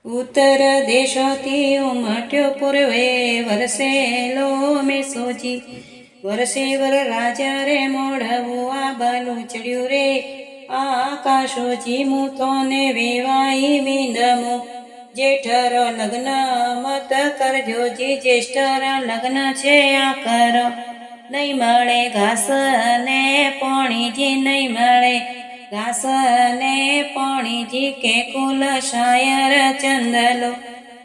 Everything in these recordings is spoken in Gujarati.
ઉત્તર દેશોથી ઉમટ્યો પૂર્વે વરસેલો મેસોજી વરસે વર રાજા રે મોઢવું આ બાલું ચડ્યું રે આકાશોજી મૂતોને વેવાઈ વિંદમો જેઠર લગ્ન મત કરજોજી જ્યેષ્ઠર લગ્ન છે આ કર નહીં મળે ઘાસ ને પોણીજી નહીં મળે ઘાસ ને પોણીજી કે કુલ શાયર ચંદલો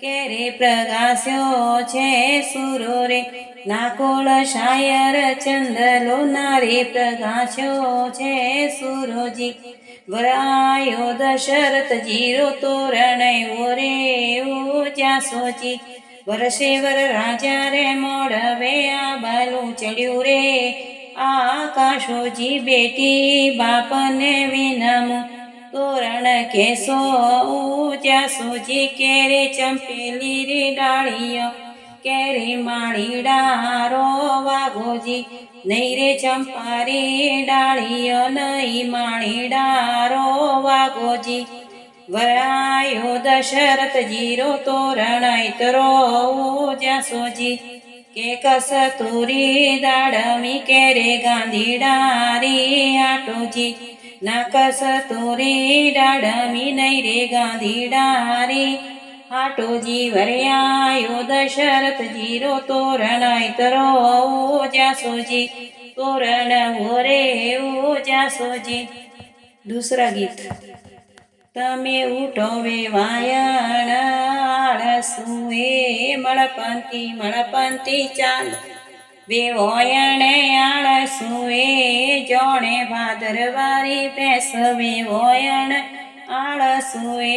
કેરે પ્રગાસ્યો છે સુરો રે નાકોળ શાયર ચંદલો નારી પ્રગાસ્યો છે સુરોજી વરાયો દશરથ જીરો તોરણયો રે જાસોજી વરસે વર રાજા રે મોઢવે આ બાલું ચડ્યું રે આકાશોજી બેટી બાપને વિનમો તોરણ કેસો જાસોજી કેરે ચંપેલી રે ડાળીઓ કેરે માળીડા રો વાઘોજી નહીં રે ચંપારી ડાળીઓ નહીં માળીડા રો વાઘોજી વરાયો દશરથ જીરો તોરણાય તરો જાસોજી કે કસતુરી દાડમી કેરે ગાંધીડારી આટોજી ના કસતુરી દાડમી નહીં રે ગાંધીડારી આટોજી વરયાયો દશરથ જીરો તોરણાય તરો જાસોજી તોરણ ઓરે ઓ જાસોજી दूसरा गीत તમે ઉઠો વે વાયણ આળસુએ મળપંતી ચાલ વે વોયણે આળસુએ જોણે ભાદરવારી ભેંસ વે વોયણ આળસુએ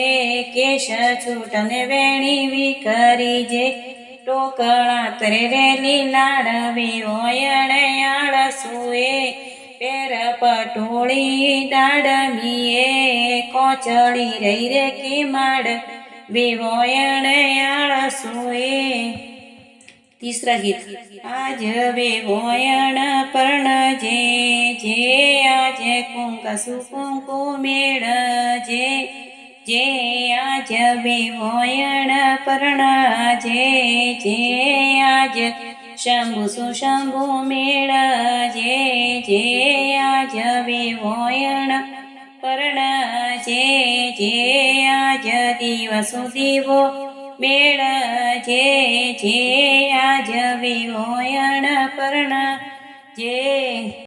કેશ છૂટને વેણી વિકરી જે ટોકળા તરે રેલી લાડ વે વોયણે આળસુએ પેર પટોળી દાડમીએ કોચડી રહી રે કે માડ વેવોયણ આળસુએ तीसरा गीत आज वेवोयण पर्ण जे जे आज कुंकसु कुंकु मेळ जे आज वेवोयण पर्ण जे आज शंभु सुशंभु मेळ जे आज वेवोयण पर्ण जे आज दिवसु दिवो मेळ जे आज वेवोयण पर्ण जे